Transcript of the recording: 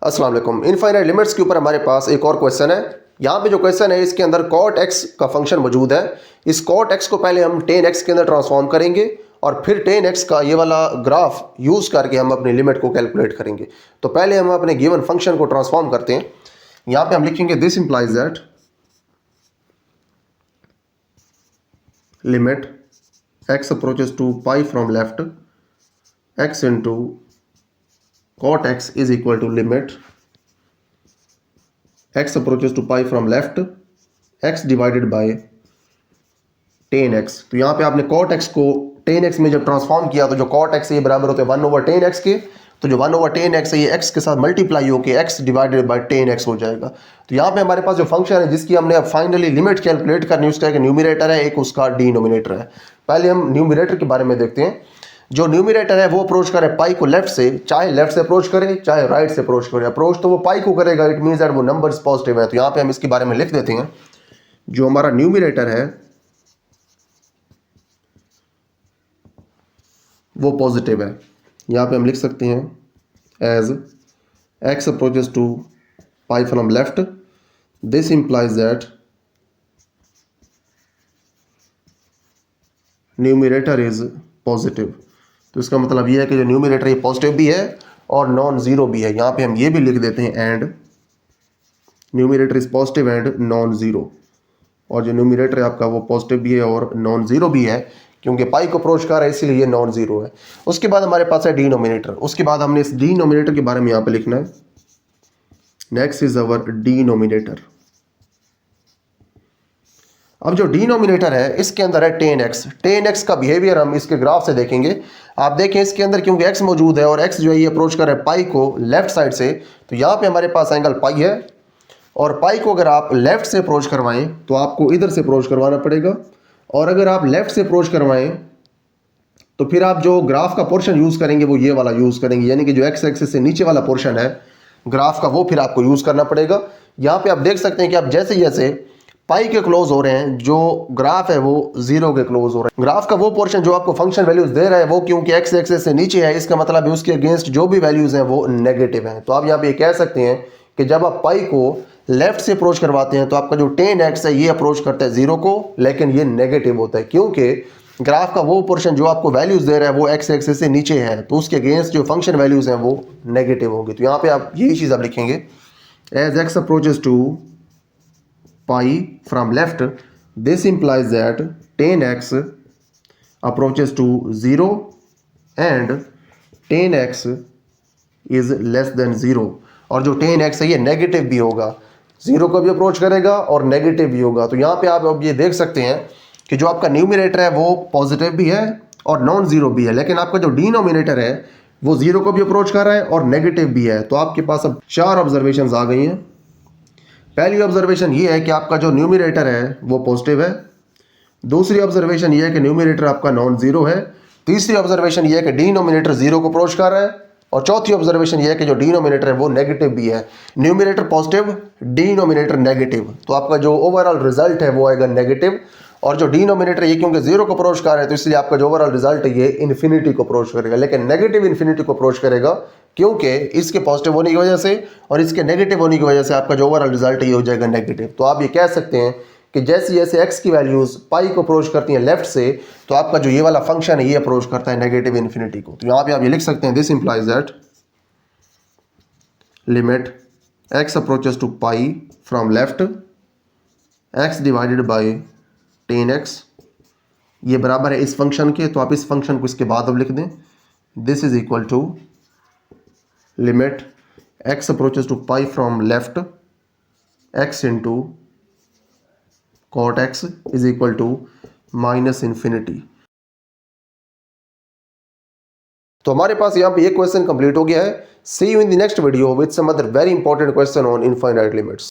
अस्सलाम वालेकुम। Infinite limits के ऊपर हमारे पास एक और क्वेश्चन है। यहाँ पे जो क्वेश्चन है इसके अंदर cot x का फंक्शन मौजूद है। इस cot x को पहले हम tan x के अंदर ट्रांसफॉर्म करेंगे और फिर tan x का ये वाला ग्राफ यूज़ करके हम अपनी लिमिट को कैलकुलेट करेंगे। तो पहले हम अपने गिवन फंक्शन को ट्रांसफॉर्म करते हैं। यहाँ पे हम लिखेंगे this implies that limit x approaches to pi from left x into cot x is equal to limit x approaches to pi from left x divided by tan x। तो यहाँ पे आपने cot x को tan x में जब transform किया तो जो cot x ये बराबर होते हैं 1/tan x के, तो जो 1/tan x है ये x के साथ मल्टीप्लाई होकर x divided by tan x हो जाएगा। तो यहाँ पे हमारे पास जो फंक्शन है जिसकी हमने अब फाइनली लिमिट कैलकुलेट करनी है उसका एक न्यूमिनेटर है, एक उसका डिनोमिनेटर है। पहले हम न्यूमिनेटर के बारे में देखते हैं। जो न्यूमिनेटर है वो अप्रोच करे पाई को लेफ्ट से, चाहे लेफ्ट से अप्रोच करे चाहे राइट से अप्रोच करे। अप्रोच तो वो पाई को करेगा, इट मींस दैट वो नंबर्स पॉजिटिव है। तो यहाँ पे हम इसके बारे में लिख देते हैं। जो हमारा न्यूमिनेटर है वो पॉजिटिव है। यहाँ पे हम लिख सकते हैं as x approaches to pi from left, this implies that numerator is positive. तो इसका मतलब ये है कि जो न्यूमिनेटर ये पॉजिटिव भी है और नॉन जीरो भी है। यहाँ पे हम ये भी लिख देते हैं and numerator is positive and non zero. और जो न्यूमिनेटर है आपका वो पॉजिटिव भी है और नॉन जीरो भी है, क्योंकि पाई को अप्रोच कर रहा है इसीलिए ये नॉन जीरो है। उसके बाद हमारे पास है डिनोमिनेटर। उसके बाद हमने इस डिनोमिनेटर के बारे में यहाँ पे लिखना है। Next is our denominator. अब जो डिनोमिनेटर है इसके अंदर है tan x। tan x का बिहेवियर हम इसके ग्राफ से देखेंगे। आप देखें इसके अंदर क्योंकि x मौजूद है और x जो है ये अप्रोच कर रहा है पाई को लेफ्ट साइड से, तो यहाँ पे हमारे पास एंगल पाई है और पाई को अगर आप लेफ्ट से अप्रोच करवाएं तो आपको इधर से अप्रोच करवाना पड़ेगा, और अगर आप लेफ्ट से अप्रोच करवाएं तो फिर आप जो ग्राफ का पोर्शन यूज़ करेंगे वो ये वाला यूज़ करेंगे, यानी कि जो x एक्सिस से नीचे वाला पोर्शन है ग्राफ का वो फिर आपको यूज़ करना पड़ेगा। यहाँ पे आप देख सकते हैं कि आप जैसे जैसे पाई के क्लोज हो रहे हैं जो ग्राफ है वो जीरो के क्लोज हो रहा है। ग्राफ का वो पोर्शन जो आपको फंक्शन वैल्यूज दे रहा है वो क्योंकि x एक्सिस से नीचे है, इसका मतलब है उसके अगेंस्ट जो भी वैल्यूज हैं वो नेगेटिव हैं। तो आप यहाँ पे कह सकते हैं कि जब आप पाई को लेफ्ट से अप्रोच करवाते हैं तो आपका जो tan x है ये अप्रोच करता है जीरो को, लेकिन ये नेगेटिव होता है क्योंकि ग्राफ का वो पोर्शन जो आपको वैल्यूज दे रहा है वो x एक्सिस से नीचे है, तो उसके अगेंस्ट जो फंक्शन वैल्यूज हैं वो नेगेटिव होंगी। तो यहाँ पे आप यही चीज़ आप लिखेंगे as x approaches to pi from left, this implies that tan x approaches to 0 and tan x is less than 0। और जो tan x है ये नेगेटिव भी होगा, जीरो को भी अप्रोच करेगा और नेगेटिव भी होगा। तो यहाँ पे आप अब ये देख सकते हैं कि जो आपका न्यूमिनेटर है वो पॉजिटिव भी है और नॉन जीरो भी है, लेकिन आपका जो डिनोमिनेटर है वो जीरो को भी अप्रोच कर रहा है और नेगेटिव भी है। तो आपके पास अब 4 ऑब्जर्वेशंस आ गई हैं। पहली ऑब्जर्वेशन ये है कि आपका जो न्यूमिनेटर है वो पॉजिटिव है। दूसरी ऑब्जर्वेशन ये है कि न्यूमिनेटर आपका नॉन जीरो है। तीसरी ऑब्जर्वेशन ये है कि डिनोमिनेटर जीरो को अप्रोच कर रहा है। और चौथी ऑब्जर्वेशन ये है कि जो डिनोमिनेटर है वो नेगेटिव भी है। न्यूमिनेटर पॉजिटिव, डिनोमिनेटर नेगेटिव, तो आपका जो ओवरऑल रिजल्ट है वो आएगा नेगेटिव। और जो डिनोमिनेटर ये क्योंकि जीरो को अप्रोच कर रहा है तो इसलिए आपका जो ओवरऑल रिजल्ट है ये इन्फिनिटी को अप्रोच करेगा, लेकिन नेगेटिव इन्फिनिटी को अप्रोच करेगा क्योंकि इसके पॉजिटिव होने की वजह से और इसके नेगेटिव होने की वजह से आपका जो ओवरऑल रिजल्ट है ये हो जाएगा नेगेटिव। तो आप ये कह सकते हैं कि जैसे जैसे x की वैल्यूज पाई को अप्रोच करती हैं लेफ्ट से, तो आपका जो ये वाला फंक्शन है ये अप्रोच करता है नेगेटिव इन्फिनिटी को। तो यहाँ पे आप ये लिख सकते हैं this implies that limit x approaches to pi from left x divided by tan x ये बराबर है इस फंक्शन के। तो आप इस फंक्शन को इसके बाद अब लिख दें, this is equal to limit x approaches to pi from left x into cot x is equal to minus infinity. तो हमारे पास यहाँ पे ये क्वेश्चन कंप्लीट हो गया है। See you in the next video with some other very important question on infinite limits.